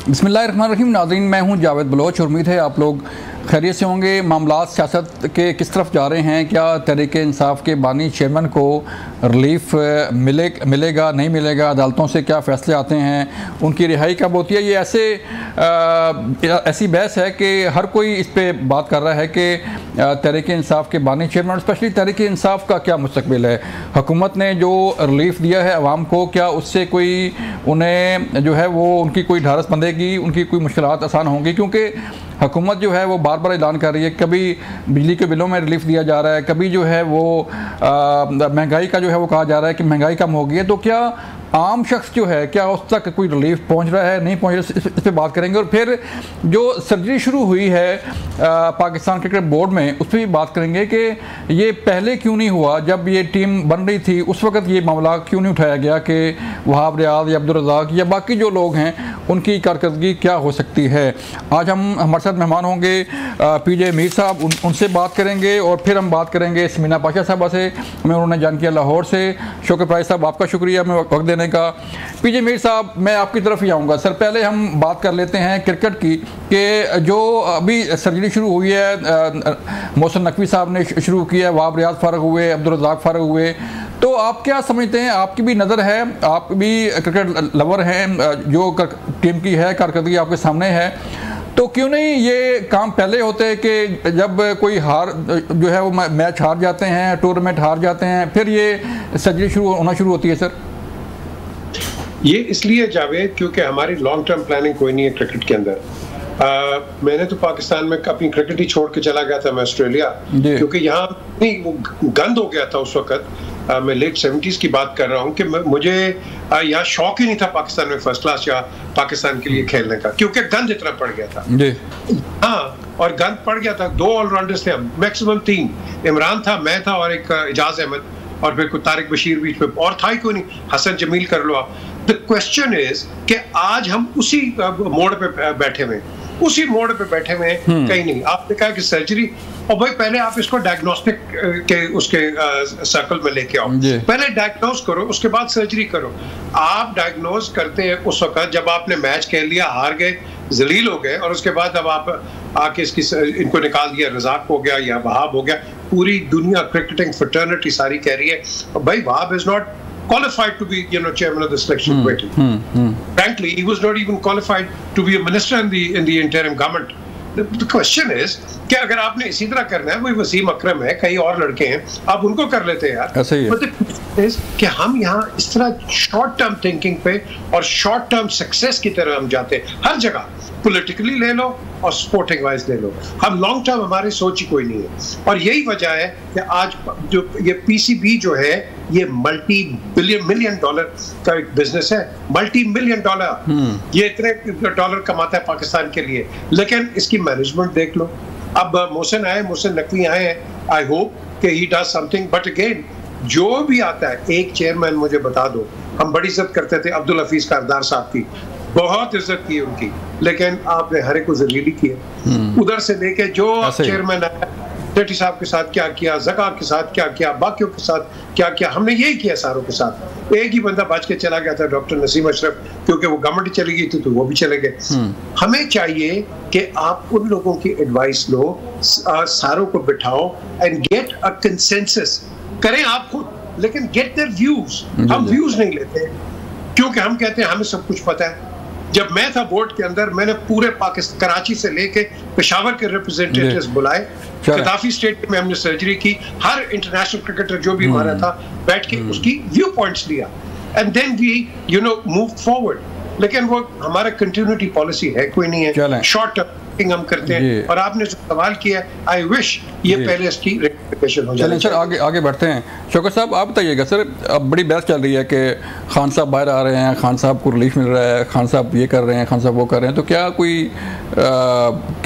बिस्मिल्लाहिर्रहमानिर्रहीम। नाज़रीन, मैं हूं जावेद बलोच। उम्मीद है आप लोग खैरियत से होंगे। मामलात सियासत के किस तरफ जा रहे हैं? क्या तहरीक-ए-इंसाफ के बानी चेयरमैन को रिलीफ मिलेगा नहीं मिलेगा? अदालतों से क्या फ़ैसले आते हैं? उनकी रिहाई कब होती है? ये ऐसी बहस है कि हर कोई इस पर बात कर रहा है कि तहरीक-ए-इंसाफ के बानी चेयरमैन, स्पेशली तहरीक-ए-इंसाफ का क्या मुस्तकबिल है? हुकूमत ने जो रिलीफ दिया है अवाम को, क्या उससे कोई उन्हें जो है वो उनकी कोई ढारस बंधेगी, उनकी कोई मुश्किलात आसान होंगी? क्योंकि हुकूमत जो है वो बार बार ऐलान कर रही है, कभी बिजली के बिलों में रिलीफ दिया जा रहा है, कभी जो है वो महंगाई का जो है वो कहा जा रहा है कि महंगाई कम हो गई है। तो क्या आम शख्स जो है, क्या उस तक कोई रिलीफ पहुंच रहा है, नहीं पहुंच रहा? इस पर बात करेंगे। और फिर जो सर्जरी शुरू हुई है पाकिस्तान क्रिकेट बोर्ड में, उस पर भी बात करेंगे कि ये पहले क्यों नहीं हुआ? जब ये टीम बन रही थी उस वक्त ये मामला क्यों नहीं उठाया गया कि वहाब रियाज या अब्दुल रज़ाक या बाकी जो लोग हैं उनकी कारकर्दगी क्या हो सकती है? आज हमारे साथ मेहमान होंगे पीजे मीर साहब, उनसे बात करेंगे। और फिर हम बात करेंगे समीना पाशा साहबा से, हमें उन्होंने जान किया लाहौर से। शौकत प्राइस साहब, आपका शुक्रिया हमें वक्त देने का। पीजे मीर साहब, मैं आपकी तरफ ही आऊँगा। सर, पहले हम बात कर लेते हैं क्रिकेट की कि जो अभी सर्जरी शुरू हुई है, मोहसिन नकवी साहब ने शुरू किया है, वहाब रियाज फ़ारग हुए, अब्दुल रज़ाक फ़ारग हुए। तो आप क्या समझते हैं? आपकी भी नज़र है, आप भी क्रिकेट लवर हैं, जो टीम की है कारकर्दगी आपके सामने है, तो क्यों नहीं ये काम पहले होते कि जब कोई हार जो है वो मैच हार जाते हैं, टूर्नामेंट हार जाते हैं, फिर ये सर्जरी होना शुरू होती है? सर, ये इसलिए जावेद क्योंकि हमारी लॉन्ग टर्म प्लानिंग कोई नहीं है क्रिकेट के अंदर। मैंने तो पाकिस्तान में अपनी क्रिकेट ही छोड़ के चला गया था, मैं ऑस्ट्रेलिया, क्योंकि यहाँ नहीं वो गंद हो गया था उस वक्त। मैं लेट 70s की बात कर रहा हूँ कि मुझे यहाँ शौक ही नहीं था पाकिस्तान में फर्स्ट क्लास या पाकिस्तान के लिए खेलने का, क्योंकि गंद इतना पड़ गया था। हाँ, और गंद पड़ गया था। 2 ऑलराउंडर्स थे, मैक्सिमम 3, इमरान था, मैं था और एक एजाज अहमद, और फिर कोई तारिक बशीर बीच में, और था ही कोई नहीं, हसन जमील कर लो आप। द क्वेश्चन इज कि आज हम उसी मोड़ पे बैठे हुए, उसी मोड़ पे बैठे हुए हैं, कहीं नहीं। आपने कहा कि सर्जरी, और भाई पहले आप इसको डायग्नोस्टिक के उसके सर्कल में लेके आओ। पहले डायग्नोज करो, उसके बाद सर्जरी करो। आप डायग्नोज करते हैं उस वक्त जब आपने मैच खेल लिया, हार गए, जलील हो गए, और उसके बाद अब आप आके इनको निकाल दिया, रज़ाक हो गया या वहाब हो गया। पूरी दुनिया क्रिकेटिंग फ्रेटर्निटी सारी कह रही है भाई Wahab is not qualified to be, chairman of the selection committee. Frankly, he was not even qualified to be a minister in the interim government. The question is कि अगर आपने इसी तरह करना है, वही वसीम अकरम है, कई और लड़के हैं, आप उनको कर लेते हैं यार। ऐसे ही है। But the question is कि हम यहाँ इस तरह शॉर्ट टर्म थिंकिंग पे और शॉर्ट टर्म सक्सेस की तरह हम जाते हैं हर जगह। पॉलिटिकली ले लो और स्पोर्टिंग वाइज ले लो, हम लॉन्ग टर्म हमारी सोच ही कोई नहीं है। और यही वजह है कि आज जो ये पीसीबी जो है, ये मिलियन डॉलर का एक बिजनेस है, $multi-million। ये इतने डॉलर कमाता है पाकिस्तान के लिए, लेकिन इसकी मैनेजमेंट देख लो। अब मोहसिन नकवी आए हैं, आई होप कि he does something. But again, जो भी आता है, एक चेयरमैन मुझे बता दो, हम बड़ी इज्जत करते थे अब्दुल हफीज कारदार साहब की, बहुत इज्जत की उनकी, लेकिन आपने हर एक को जलीली किया। उधर से लेके जो चेयरमैन आया, सेठी साहब के साथ क्या किया, ज़का के साथ क्या किया, बाकियों के साथ क्या किया, हमने यही किया सारों के साथ। एक ही बंदा बच के चला गया था, डॉक्टर नसीम अशरफ, क्योंकि वो गवर्नमेंट चली गई थी तो वो भी चले गए। हमें चाहिए कि आप उन लोगों की एडवाइस लो, सारों को बिठाओ एंड गेट अ कंसेंसस करें आप खुद, लेकिन गेट देयर व्यूज। हम व्यूज नहीं लेते क्योंकि हम कहते हैं हमें सब कुछ पता है। जब मैं था बोर्ड के अंदर, मैंने पूरे पाकिस्तान, कराची से लेके पेशावर के रिप्रेजेंटेटिव्स बुलाए, गद्दाफी स्टेडियम में हमने सर्जरी की, हर इंटरनेशनल क्रिकेटर जो भी हमारा था बैठ के उसकी व्यू पॉइंट्स लिया, and then we move forward. लेकिन वो हमारा कंटिन्यूटी पॉलिसी है कोई नहीं है, शॉर्ट टर्म हम करते हैं। और आपने जो सवाल किया, आई विश ये पहले इसकी रेक्टिफिकेशन हो जाए। सर, आगे बढ़ते हैं। शौकत साहब, आप बताइएगा सर, अब बड़ी बहस चल रही है कि खान साहब बाहर आ रहे हैं, खान साहब को रिलीफ मिल रहा है, खान साहब ये कर रहे हैं, खान साहब वो कर रहे हैं, तो क्या कोई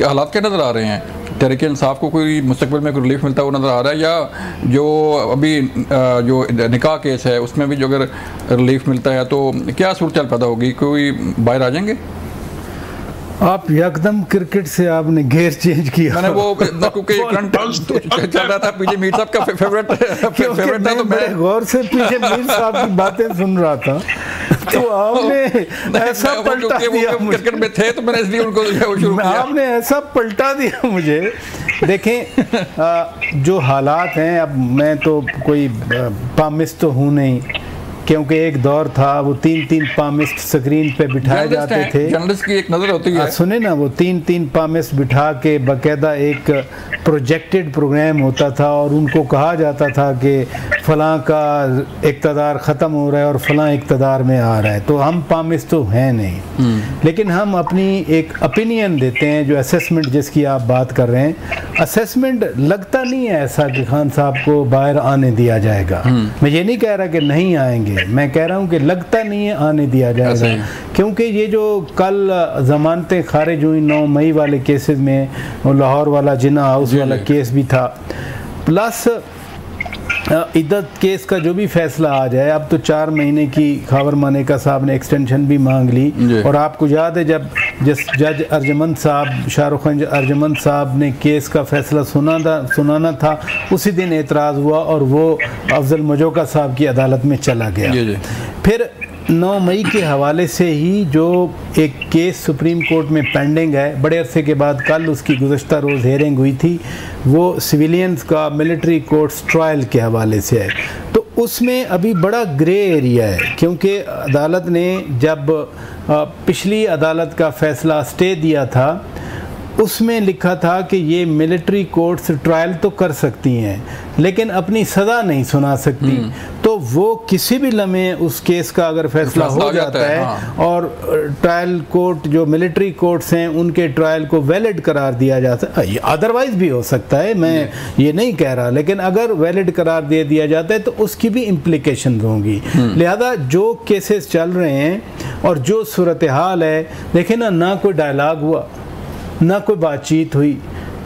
हालात क्या नज़र आ रहे हैं? तहरीक-ए-इंसाफ को कोई मुस्तकबिल में कोई रिलीफ मिलता हुआ नज़र आ रहा है, या जो अभी जो निकाह केस है उसमें भी जो अगर रिलीफ मिलता है तो क्या सूरत पैदा होगी? कोई बाहर आ जाएंगे? आप एकदम क्रिकेट से आपने घेर चेंज किया। मैंने वो क्योंकि चल रहा था, पीजे मीर साहब का फेवरेट था, तो मैं गौर से पीजे मीर साहब की बातें सुन रहा था तो आपने ऐसा पलटा दिया, क्रिकेट में थे तो मैंने इसलिए उनको शुरू किया। आपने ऐसा पलटा दिया मुझे। देखें जो हालात हैं, अब मैं तो कोई पामिस्ट तो हूँ नहीं, क्योंकि एक दौर था वो 3-3 पामिस्ट स्क्रीन पे बिठाए जाते थे। जर्नलिस्ट की एक नज़र होती है। सुने ना, वो 3-3 पामिस्ट बिठा के बाकायदा एक प्रोजेक्टेड प्रोग्राम होता था और उनको कहा जाता था कि फ़लाँ का इक़्तिदार ख़त्म हो रहा है और फ़लाँ इक़्तिदार में आ रहा है। तो हम पामिस्ट तो हैं नहीं, लेकिन हम अपनी एक ओपिनियन देते हैं, जो असेसमेंट जिसकी आप बात कर रहे हैं। असेसमेंट लगता नहीं है ऐसा कि खान साहब को बाहर आने दिया जाएगा। मैं ये नहीं कह रहा कि नहीं आएंगे, मैं कह रहा हूँ कि लगता नहीं है आने दिया जाएगा, क्योंकि ये जो कल ज़मानतें खारिज हुई 9 मई वाले केसेस में, वो लाहौर वाला जिन्ना हाउस वाला केस भी था, प्लस इद्दत केस का जो भी फैसला आ जाए। अब तो 4 महीने की खावर मानेका साहब ने एक्सटेंशन भी मांग ली, और आपको याद है जब जज अर्जमंद साहब, शाहरुख खान अर्जमंद साहब ने केस का फैसला सुनाना था, उसी दिन एतराज़ हुआ और वो अफजल मजोका साहब की अदालत में चला गया। फिर 9 मई के हवाले से ही जो एक केस सुप्रीम कोर्ट में पेंडिंग है, बड़े अरसे के बाद कल उसकी गुज़श्ता रोज़ हेयरिंग हुई थी, वो सिविलियंस का मिलिट्री कोर्ट्स ट्रायल के हवाले से है। तो उसमें अभी बड़ा ग्रे एरिया है, क्योंकि अदालत ने जब पिछली अदालत का फ़ैसला स्टे दिया था, उसमें लिखा था कि ये मिलिट्री कोर्ट्स ट्रायल तो कर सकती हैं लेकिन अपनी सज़ा नहीं सुना सकती। तो वो किसी भी लम्हे उस केस का अगर फैसला हो जाता है, हाँ। और ट्रायल कोर्ट जो मिलिट्री कोर्ट्स हैं उनके ट्रायल को वैलिड करार दिया जाता है, अदरवाइज भी हो सकता है, मैं ये नहीं कह रहा, लेकिन अगर वैलिड करार दे दिया जाता है तो उसकी भी इम्प्लीकेशन होंगी। लिहाजा जो केसेस चल रहे हैं और जो सूरत हाल है, देखें ना कोई डायलॉग हुआ, ना कोई बातचीत हुई।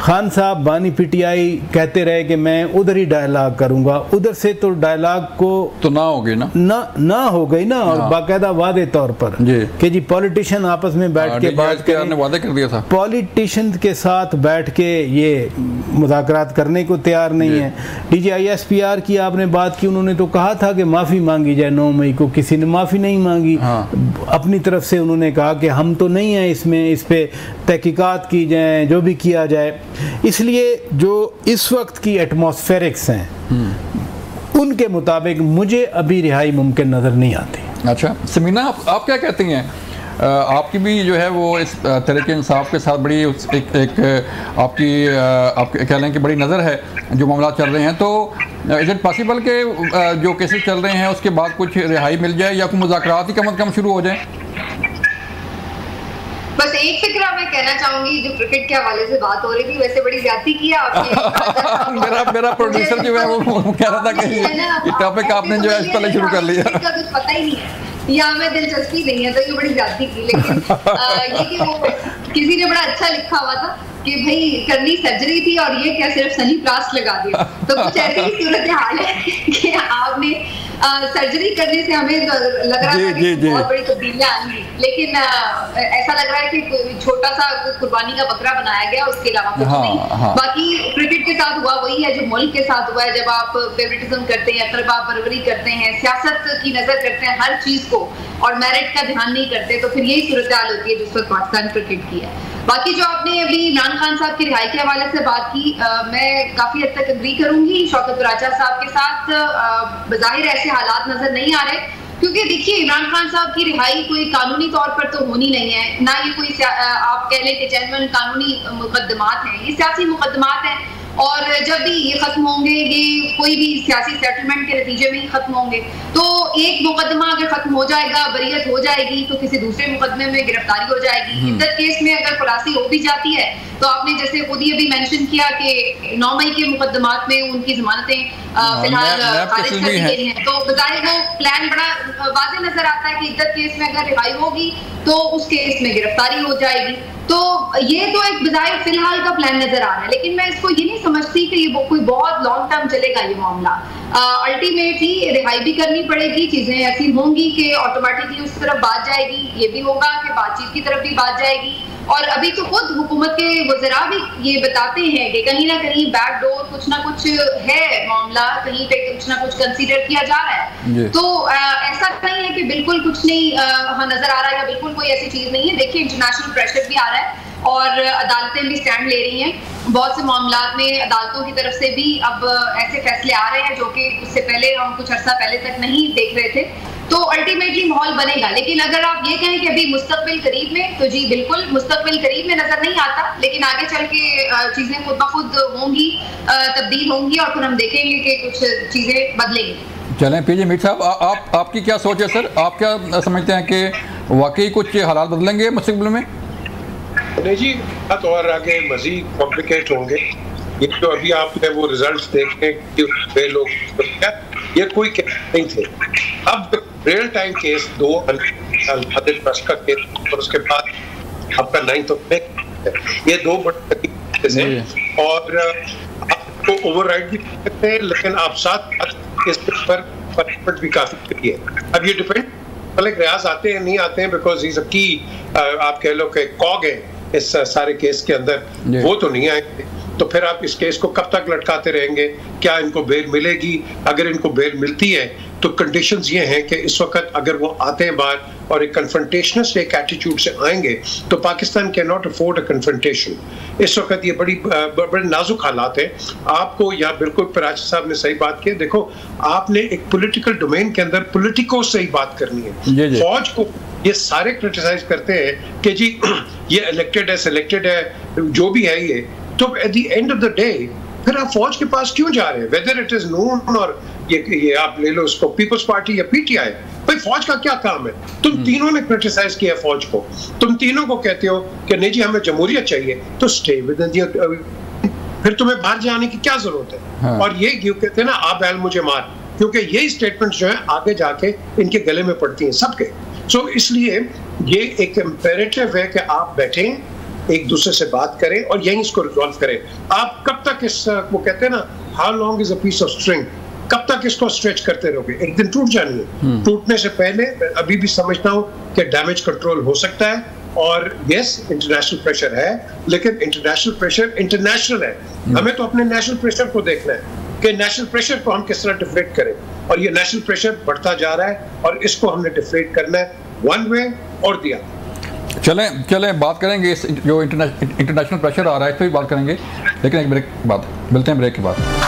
खान साहब बानी पीटीआई कहते रहे कि मैं उधर ही डायलॉग करूंगा, उधर से तो डायलॉग को तो ना हो गई ना हो गई ना। और बाकायदा वादे तौर पर कि जी पॉलिटिशियन आपस में बैठ के बात करें, वादा कर दिया था, पॉलिटिशियन के साथ बैठ के ये मुज़ाकरात करने को तैयार नहीं है। DGISPR की आपने बात की, उन्होंने तो कहा था कि माफ़ी मांगी जाए 9 मई को, किसी ने माफ़ी नहीं मांगी। अपनी तरफ से उन्होंने कहा कि हम तो नहीं हैं इसमें, इस पे तहकीकात की जाए, जो भी किया जाए। इसलिए जो इस वक्त की एटमॉस्फेरिक्स हैं उनके मुताबिक मुझे अभी रिहाई मुमकिन नज़र नहीं आती। अच्छा समीना, आप क्या कहती हैं? आपकी भी जो है वो इस तहरीक इंसाफ के साथ बड़ी आपकी कह लें कि बड़ी नज़र है जो मामला चल रहे हैं, तो इज इट पॉसिबल कि जो केसेस चल रहे हैं उसके बाद कुछ रिहाई मिल जाए या कुछ मुज़ाकरात ही कम से कम शुरू हो जाए? बस एक फिक्रा मैं कहना चाहूंगी, जो क्रिकेट के हवाले से बात हो रही थी, वैसे बड़ी ज्यादती किया आपने। मेरा प्रोड्यूसर जो है वो कह रहा था कि टॉपिक आपने जो है इस पहले शुरू कर लिया, इसका कुछ पता ही नहीं है या हमें दिलचस्पी नहीं है, तो ये बड़ी ज्यादती की। लेकिन ये कि वो किसी ने बड़ा अच्छा लिखा हुआ था कि भाई करनी सर्जरी थी और ये क्या सिर्फ सनी प्लास्ट लगा दिया। तो कुछ ऐसी ही सूरत हाल है कि आपने सर्जरी करने से हमें लग रहा था कि बहुत बड़ी तब्दीलियां आएंगी, लेकिन ऐसा लग रहा है कि छोटा सा कुर्बानी का बकरा बनाया गया, उसके अलावा कुछ नहीं। बाकी क्रिकेट के साथ हुआ वही है जो मुल्क के साथ हुआ है। जब आप फेवरेटिज्म करते हैं, तलबा परवरी करते हैं, सियासत की नजर करते हैं हर चीज को और मेरिट का ध्यान नहीं करते, तो फिर यही सूरत हाल होती है जिस पर पाकिस्तान क्रिकेट की है। बाकी जो आपने अभी इमरान खान साहब की रिहाई के हवाले से बात की, मैं काफी हद तक एग्री करूंगी शौकत राजा साहब के साथ। बज़ाहिर ऐसे हालात नजर नहीं आ रहे, क्योंकि देखिए इमरान खान साहब की रिहाई कोई कानूनी तौर पर तो होनी नहीं है, ना ये कोई आप कह लें कि जेन्युइन कानूनी मुकदमात हैं, ये सियासी मुकदमात हैं। और जब भी ये खत्म होंगे, ये कोई भी सियासी सेटलमेंट के नतीजे में ही खत्म होंगे। तो एक मुकदमा अगर खत्म हो जाएगा, बरियत हो जाएगी, तो किसी दूसरे मुकदमे में गिरफ्तारी हो जाएगी। इद्दत केस में अगर खुलासी हो भी जाती है, तो आपने जैसे खुद ही अभी मेंशन किया कि 9 मई के मुकदमात में उनकी जमानतें फिलहाल खारिज कर दी गई हैं। तो बजाय वो प्लान बड़ा वाज़ेह नजर आता है कि इद्दत केस में अगर रिहाई होगी तो उस केस में गिरफ्तारी हो जाएगी। तो ये तो एक बजाय फिलहाल का प्लान नजर आ रहा है, लेकिन मैं इसको ये नहीं समझती कि ये कोई बहुत लॉन्ग टर्म चलेगा ये मामला। अल्टीमेटली रिहाई भी करनी पड़ेगी, चीजें ऐसी होंगी कि ऑटोमेटिकली उस तरफ बात जाएगी, ये भी होगा कि बातचीत की तरफ भी बात जाएगी। और अभी तो खुद हुकूमत के वज़रा भी ये बताते हैं कि कहीं ना कहीं बैकडोर कुछ ना कुछ है मामला, कहीं पे कुछ ना कुछ कंसीडर किया जा रहा है। तो ऐसा नहीं है कि बिल्कुल कुछ नहीं नजर आ रहा है या बिल्कुल कोई ऐसी चीज नहीं है। देखिए इंटरनेशनल प्रेशर भी आ रहा है और अदालतें भी स्टैंड ले रही हैं। बहुत से मामलात में अदालतों की तरफ से भी अब ऐसे फैसले आ रहे हैं जो कि उससे पहले हम कुछ अर्सा पहले तक नहीं देख रहे थे। तो अल्टीमेटली माहौल बनेगा। लेकिन अगर आप ये कहें कि अभी मुस्तकबिल करीब में, तो जी बिल्कुल मुस्तकबिल करीब में नजर नहीं आता, लेकिन आगे चल के चीजें खुद ब खुद होंगी, तब्दील होंगी और फिर हम देखेंगे कि कुछ चीजें बदलेंगी। चलें पीजे मीर साहब, आपकी क्या सोच है सर? आप क्या समझते हैं कि वाकई कुछ हालात बदलेंगे मुस्तकबिल में? नहीं जी, बात और आगे मजीद कॉम्प्लिकेट होंगे। ये जो अभी आपने वो रिजल्ट्स देखे कि वे लोग, ये कोई केस नहीं थे। अब रियल टाइम केस 2 ट्रस्ट का केस और उसके बाद आपका 9 मई, ये 2 बड़े केस हैं और आपको ओवरराइड भी कर सकते हैं, लेकिन आप साथ इस पर भी काफी है। अब ये डिपेंड मलिक रियाज आते हैं नहीं आते हैं, बिकॉज इज अ की, आप कह लो कि कॉग है इस सारे केस के अंदर, वो तो नहीं आएंगे। तो फिर आप इस केस को कब तक लटकाते रहेंगे? क्या इनको बेल मिलेगी? अगर इनको बेल मिलती है तो कंडीशंस ये हैं कि इस वक्त अगर वो आते हैं बाहर और एक कन्फ्रंटेशनिस्ट एक एटीट्यूड से आएंगे तो Pakistan can not afford a confrontation. इस वक्त ये बड़े नाजुक हालात हैं। आपको यहाँ बिल्कुल पराची साहब ने सही बात की। देखो, आपने एक पॉलिटिकल डोमेन के अंदर पॉलिटिको से ही बात करनी है। फौज को ये सारे क्रिटिसाइज करते हैं कि जी ये इलेक्टेड है, सिलेक्टेड है, जो भी है ये, तो at the end of the day फिर आप फौज के पास क्यों जा रहे हैं? वेदर इट इज नून और ये आप ले लो इसको पीपल्स पार्टी या पीटीआई, भाई फौज का क्या काम है? तुम तीनों ने क्रिटिसाइज किया फौज को, तुम तीनों को कहते हो कि नहीं जी हमें जमहूरियत चाहिए, तो स्टे विद द, फिर तुम्हें बाहर जाने की क्या जरूरत है? हाँ। और ये क्यों कहते हैं ना, आप बैल मुझे मार, क्योंकि यही स्टेटमेंट जो है आगे जाके इनके गले में पड़ती हैं सबके। सो इसलिए ये एक इम्पेरेटिव है कि आप बैठें, एक दूसरे से बात करें और यहीं इसको रिजॉल्व करें। आप कब तक इस, वो कहते हैं ना, how long is a piece of string, कब तक इसको स्ट्रेच करते रहोगे? एक दिन टूट जानी है। टूटने से पहले अभी भी समझता हूँ कि डैमेज कंट्रोल हो सकता है। और यस, इंटरनेशनल प्रेशर है, लेकिन इंटरनेशनल प्रेशर इंटरनेशनल है। हमें तो अपने नेशनल प्रेशर को देखना है कि नेशनल प्रेशर को हम किस तरह डिफ्लेक्ट करें, और ये नेशनल प्रेशर बढ़ता जा रहा है और इसको हमने डिफ्लेक्ट करना है वन वे और दिया। चलें बात करेंगे इस जो इंटरनेशनल प्रेशर आ रहा है इस पर भी बात करेंगे, लेकिन एक ब्रेक बाद मिलते हैं, ब्रेक के बाद।